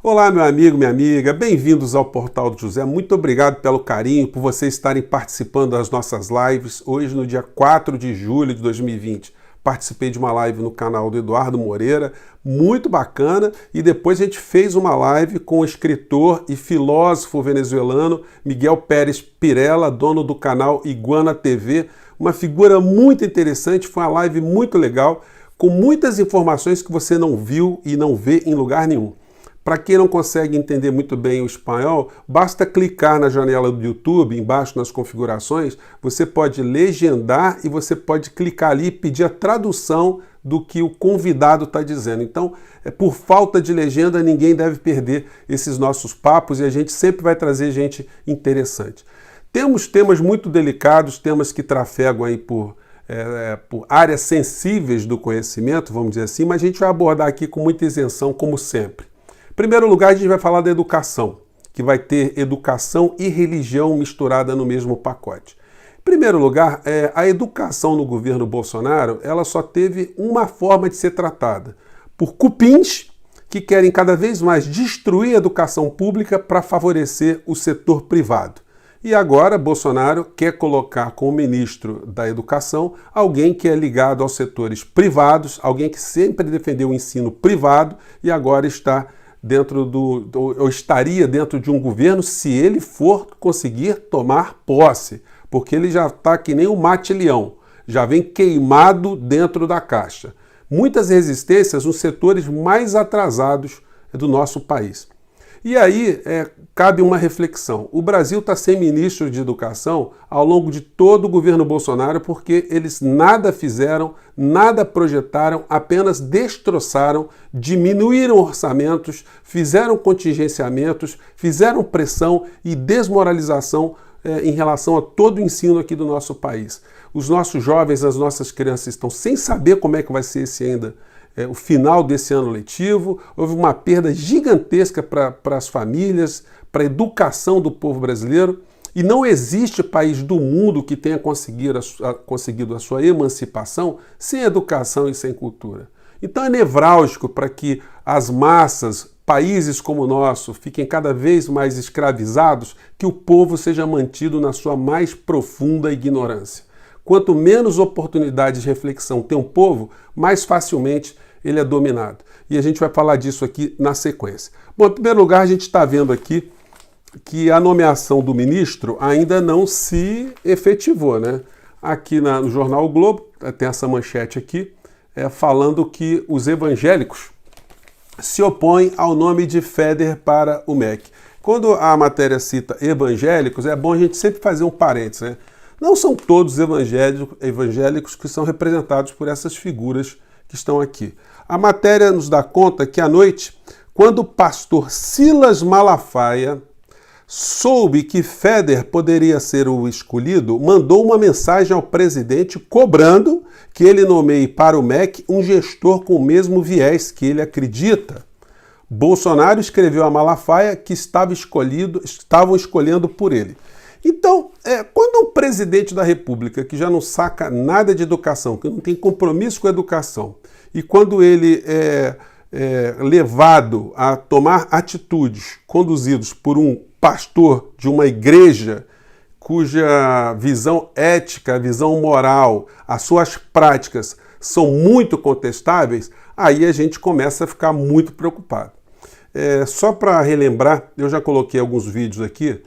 Olá, meu amigo, minha amiga, bem-vindos ao Portal do José. Muito obrigado pelo carinho, por vocês estarem participando das nossas lives. Hoje, no dia 4 de julho de 2020, participei de uma live no canal do Eduardo Moreira, muito bacana, e depois a gente fez uma live com o escritor e filósofo venezuelano Miguel Pérez Pirela, dono do canal Iguana TV, uma figura muito interessante, foi uma live muito legal, com muitas informações que você não viu e não vê em lugar nenhum. Para quem não consegue entender muito bem o espanhol, basta clicar na janela do YouTube, embaixo nas configurações, você pode legendar e você pode clicar ali e pedir a tradução do que o convidado está dizendo. Então, por falta de legenda, ninguém deve perder esses nossos papos e a gente sempre vai trazer gente interessante. Temos temas muito delicados, temas que trafegam aí por áreas sensíveis do conhecimento, vamos dizer assim, mas a gente vai abordar aqui com muita isenção, como sempre. Em primeiro lugar, a gente vai falar da educação, que vai ter educação e religião misturada no mesmo pacote. Em primeiro lugar, a educação no governo Bolsonaro, ela só teve uma forma de ser tratada, por cupins que querem cada vez mais destruir a educação pública para favorecer o setor privado. E agora Bolsonaro quer colocar como ministro da Educação alguém que é ligado aos setores privados, alguém que sempre defendeu o ensino privado e agora está ou estaria dentro de um governo se ele for conseguir tomar posse, porque ele já está que nem um mate-leão, já vem queimado dentro da caixa. Muitas resistências nos setores mais atrasados do nosso país. E aí cabe uma reflexão. O Brasil está sem ministro de educação ao longo de todo o governo Bolsonaro porque eles nada fizeram, nada projetaram, apenas destroçaram, diminuíram orçamentos, fizeram contingenciamentos, fizeram pressão e desmoralização em relação a todo o ensino aqui do nosso país. Os nossos jovens, as nossas crianças estão sem saber como é que vai ser o final desse ano letivo, houve uma perda gigantesca para as famílias, para a educação do povo brasileiro, e não existe país do mundo que tenha conseguido a sua emancipação sem educação e sem cultura. Então é nevrálgico para que as massas, países como o nosso, fiquem cada vez mais escravizados, que o povo seja mantido na sua mais profunda ignorância. Quanto menos oportunidades de reflexão tem um povo, mais facilmente ele é dominado. E a gente vai falar disso aqui na sequência. Bom, em primeiro lugar, a gente está vendo aqui que a nomeação do ministro ainda não se efetivou, né? Aqui no jornal O Globo, tem essa manchete aqui, falando que os evangélicos se opõem ao nome de Feder para o MEC. Quando a matéria cita evangélicos, é bom a gente sempre fazer um parênteses, né? Não são todos evangélicos que são representados por essas figuras que estão aqui. A matéria nos dá conta que à noite, quando o pastor Silas Malafaia soube que Feder poderia ser o escolhido, mandou uma mensagem ao presidente cobrando que ele nomeie para o MEC um gestor com o mesmo viés que ele acredita. Bolsonaro escreveu a Malafaia que estavam escolhendo por ele. Então, quando um presidente da República, que já não saca nada de educação, que não tem compromisso com a educação, e quando ele é levado a tomar atitudes conduzidos por um pastor de uma igreja cuja visão ética, visão moral, as suas práticas são muito contestáveis, aí a gente começa a ficar muito preocupado. Só para relembrar, eu já coloquei alguns vídeos aqui,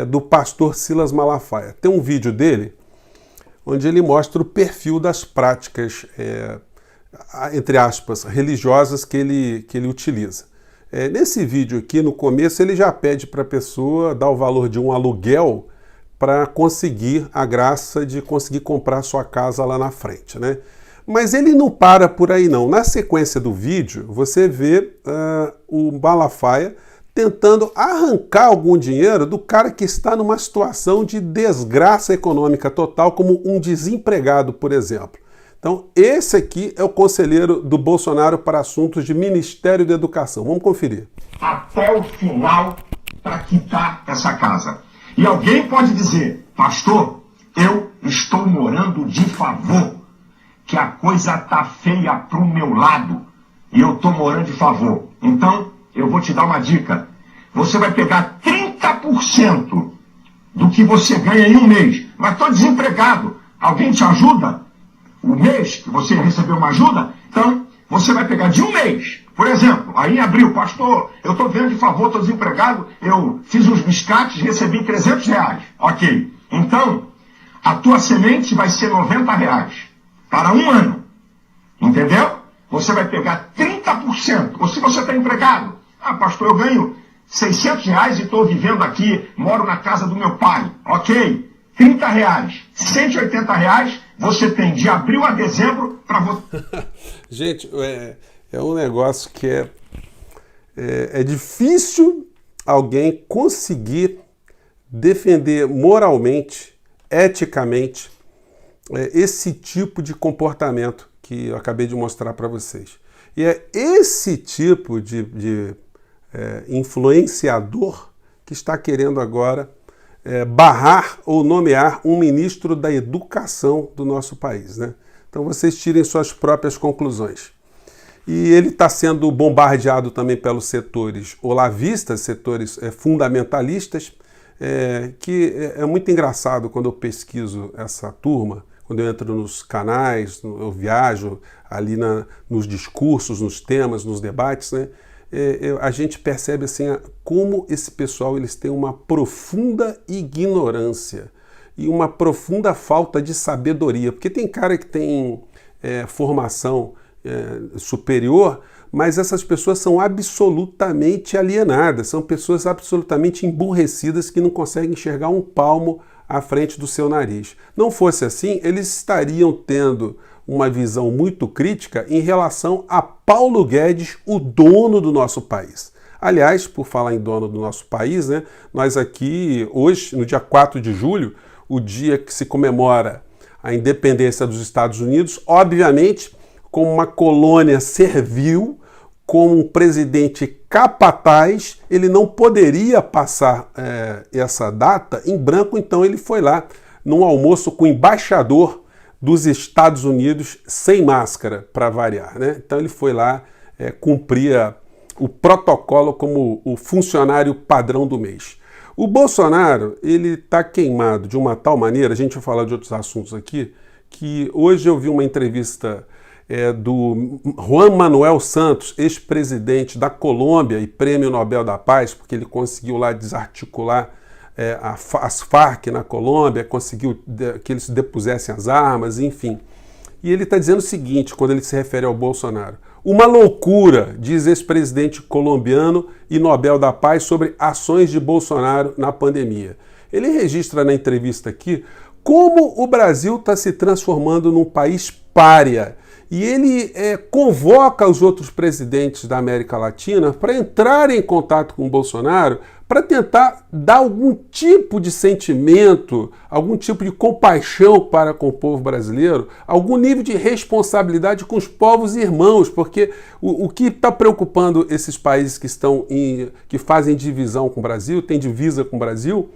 do pastor Silas Malafaia. Tem um vídeo dele onde ele mostra o perfil das práticas, entre aspas, religiosas que ele utiliza. Nesse vídeo aqui, no começo, ele já pede para a pessoa dar o valor de um aluguel para conseguir a graça de conseguir comprar sua casa lá na frente, né? Mas ele não para por aí não. Na sequência do vídeo, você vê o Malafaia tentando arrancar algum dinheiro do cara que está numa situação de desgraça econômica total, como um desempregado, por exemplo. Então, esse aqui é o conselheiro do Bolsonaro para assuntos de Ministério da Educação. Vamos conferir. Até o final para quitar essa casa. E alguém pode dizer, pastor, eu estou morando de favor, que a coisa tá feia pro meu lado e eu estou morando de favor. Então, eu vou te dar uma dica. Você vai pegar 30% do que você ganha em um mês. Mas estou desempregado. Alguém te ajuda? O mês que você recebeu uma ajuda? Então, você vai pegar de um mês. Por exemplo, aí em abril, pastor, eu estou vendo de favor, estou desempregado, eu fiz uns biscates, recebi R$300. Ok. Então, a tua semente vai ser R$90 para um ano. Entendeu? Você vai pegar 30%. Ou se você está empregado, pastor, eu ganho R$600 e estou vivendo aqui, moro na casa do meu pai. Ok. R$30, R$180, você tem de abril a dezembro para você. Gente, é um negócio que é difícil alguém conseguir defender moralmente, eticamente, esse tipo de comportamento que eu acabei de mostrar para vocês. E é esse tipo de influenciador que está querendo agora barrar ou nomear um ministro da educação do nosso país, né? Então vocês tirem suas próprias conclusões. E ele está sendo bombardeado também pelos setores olavistas, setores fundamentalistas, que é muito engraçado quando eu pesquiso essa turma, quando eu entro nos canais, eu viajo ali nos discursos, nos temas, nos debates, né? A gente percebe assim como esse pessoal eles têm uma profunda ignorância e uma profunda falta de sabedoria, porque tem cara que tem formação superior, mas essas pessoas são absolutamente alienadas, são pessoas absolutamente emburrecidas que não conseguem enxergar um palmo à frente do seu nariz. Não fosse assim, eles estariam tendo uma visão muito crítica em relação a Paulo Guedes, o dono do nosso país. Aliás, por falar em dono do nosso país, né, nós aqui hoje, no dia 4 de julho, o dia que se comemora a independência dos Estados Unidos, obviamente, como uma colônia servil, com um presidente capataz, ele não poderia passar essa data em branco, então ele foi lá num almoço com o embaixador dos Estados Unidos sem máscara, para variar, né? Então ele foi lá, cumpria o protocolo como o funcionário padrão do mês. O Bolsonaro, ele está queimado de uma tal maneira, a gente vai falar de outros assuntos aqui, que hoje eu vi uma entrevista do Juan Manuel Santos, ex-presidente da Colômbia e Prêmio Nobel da Paz, porque ele conseguiu lá desarticular as Farc na Colômbia, conseguiu que eles depusessem as armas, enfim. E ele está dizendo o seguinte, quando ele se refere ao Bolsonaro: uma loucura, diz ex-presidente colombiano e Nobel da Paz sobre ações de Bolsonaro na pandemia. Ele registra na entrevista aqui como o Brasil está se transformando num país pária. E ele convoca os outros presidentes da América Latina para entrarem em contato com o Bolsonaro, para tentar dar algum tipo de sentimento, algum tipo de compaixão para com o povo brasileiro, algum nível de responsabilidade com os povos irmãos, porque o que está preocupando esses países que fazem divisão com o Brasil, têm divisa com o Brasil,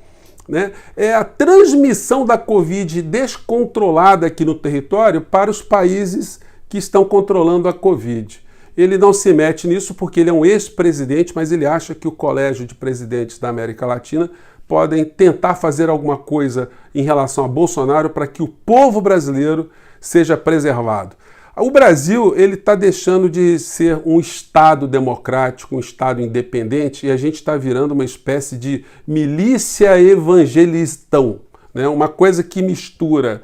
né, é a transmissão da Covid descontrolada aqui no território para os países que estão controlando a Covid. Ele não se mete nisso porque ele é um ex-presidente, mas ele acha que o Colégio de Presidentes da América Latina podem tentar fazer alguma coisa em relação a Bolsonaro para que o povo brasileiro seja preservado. O Brasil ele está deixando de ser um Estado democrático, um Estado independente, e a gente está virando uma espécie de milícia evangelistão, né? Uma coisa que mistura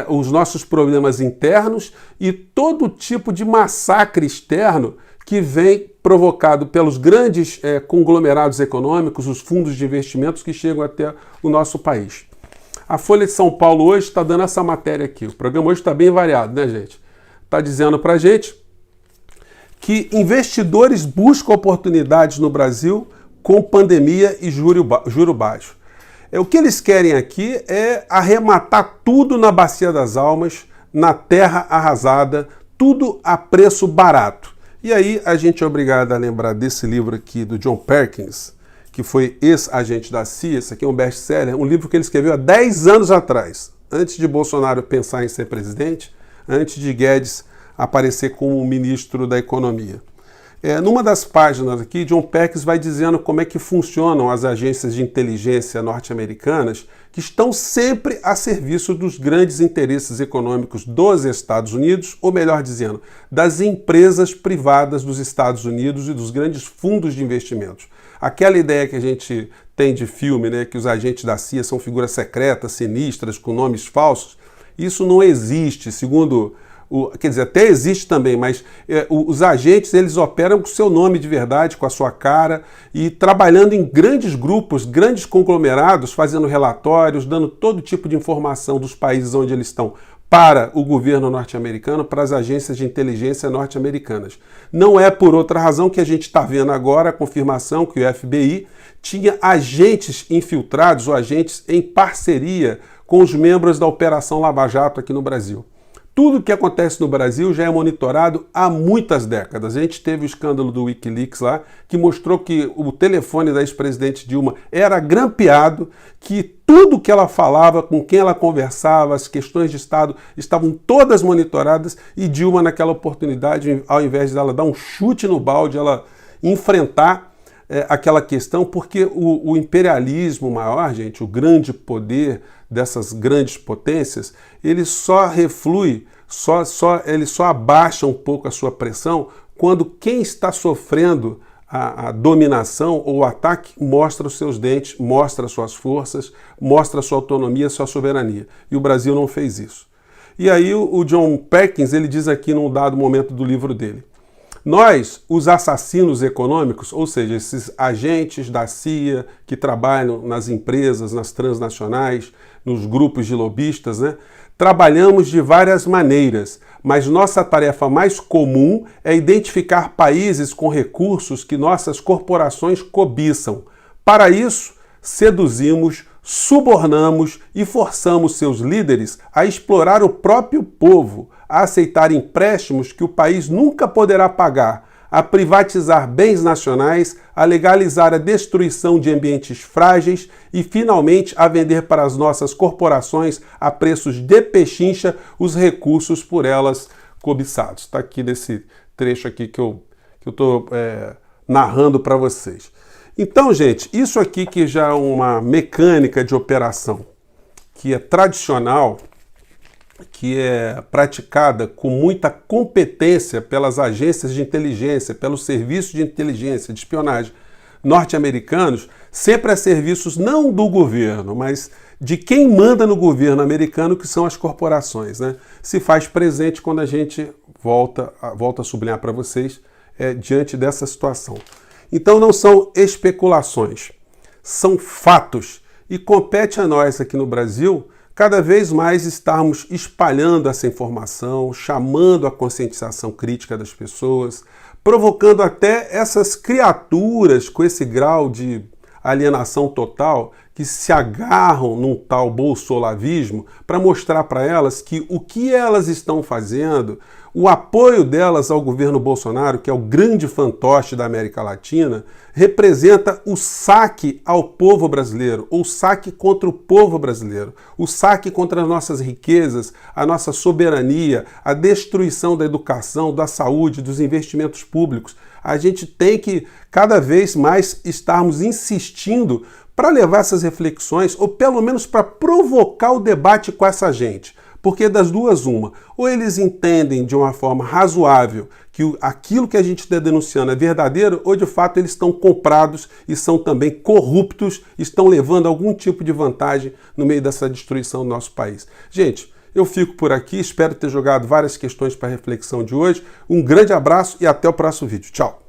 os nossos problemas internos e todo tipo de massacre externo que vem provocado pelos grandes conglomerados econômicos, os fundos de investimentos que chegam até o nosso país. A Folha de São Paulo hoje está dando essa matéria aqui. O programa hoje está bem variado, né, gente? Está dizendo para a gente que investidores buscam oportunidades no Brasil com pandemia e juro baixo. O que eles querem aqui é arrematar tudo na Bacia das Almas, na terra arrasada, tudo a preço barato. E aí a gente é obrigado a lembrar desse livro aqui do John Perkins, que foi ex-agente da CIA, esse aqui é um best-seller, um livro que ele escreveu há 10 anos atrás, antes de Bolsonaro pensar em ser presidente, antes de Guedes aparecer como ministro da Economia. Numa das páginas aqui, John Perkins vai dizendo como é que funcionam as agências de inteligência norte-americanas, que estão sempre a serviço dos grandes interesses econômicos dos Estados Unidos, ou melhor dizendo, das empresas privadas dos Estados Unidos e dos grandes fundos de investimentos. Aquela ideia que a gente tem de filme, né, que os agentes da CIA são figuras secretas, sinistras, com nomes falsos, isso não existe, segundo... Quer dizer, até existe também, mas os agentes, eles operam com o seu nome de verdade, com a sua cara, e trabalhando em grandes grupos, grandes conglomerados, fazendo relatórios, dando todo tipo de informação dos países onde eles estão para o governo norte-americano, para as agências de inteligência norte-americanas. Não é por outra razão que a gente está vendo agora a confirmação que o FBI tinha agentes infiltrados ou agentes em parceria com os membros da Operação Lava Jato aqui no Brasil. Tudo o que acontece no Brasil já é monitorado há muitas décadas. A gente teve o escândalo do Wikileaks lá, que mostrou que o telefone da ex-presidente Dilma era grampeado, que tudo que ela falava, com quem ela conversava, as questões de Estado estavam todas monitoradas, e Dilma, naquela oportunidade, ao invés dela dar um chute no balde, ela enfrentar aquela questão, porque o imperialismo maior, gente, o grande poder dessas grandes potências, ele só reflui, ele só abaixa um pouco a sua pressão quando quem está sofrendo a dominação ou o ataque mostra os seus dentes, mostra as suas forças, mostra a sua autonomia, a sua soberania. E o Brasil não fez isso. E aí o John Perkins, ele diz aqui num dado momento do livro dele: nós, os assassinos econômicos, ou seja, esses agentes da CIA que trabalham nas empresas, nas transnacionais, nos grupos de lobistas, né, trabalhamos de várias maneiras, mas nossa tarefa mais comum é identificar países com recursos que nossas corporações cobiçam. Para isso, seduzimos, subornamos e forçamos seus líderes a explorar o próprio povo, a aceitar empréstimos que o país nunca poderá pagar, a privatizar bens nacionais, a legalizar a destruição de ambientes frágeis e, finalmente, a vender para as nossas corporações a preços de pechincha os recursos por elas cobiçados. Está aqui nesse trecho aqui que eu estou narrando para vocês. Então, gente, isso aqui que já é uma mecânica de operação que é tradicional, que é praticada com muita competência pelas agências de inteligência, pelos serviços de inteligência, de espionagem norte-americanos, sempre a serviços não do governo, mas de quem manda no governo americano, que são as corporações, né? Se faz presente quando a gente volta a sublinhar para vocês diante dessa situação. Então não são especulações, são fatos, e compete a nós aqui no Brasil cada vez mais estarmos espalhando essa informação, chamando a conscientização crítica das pessoas, provocando até essas criaturas com esse grau de alienação total que se agarram num tal bolsolavismo para mostrar para elas que o que elas estão fazendo, o apoio delas ao governo Bolsonaro, que é o grande fantoche da América Latina, representa o saque ao povo brasileiro, ou saque contra o povo brasileiro, o saque contra as nossas riquezas, a nossa soberania, a destruição da educação, da saúde, dos investimentos públicos. A gente tem que cada vez mais estarmos insistindo para levar essas reflexões, ou pelo menos para provocar o debate com essa gente. Porque das duas, uma, ou eles entendem de uma forma razoável que aquilo que a gente está denunciando é verdadeiro, ou de fato eles estão comprados e são também corruptos, estão levando algum tipo de vantagem no meio dessa destruição do nosso país. Gente, eu fico por aqui, espero ter jogado várias questões para a reflexão de hoje. Um grande abraço e até o próximo vídeo. Tchau!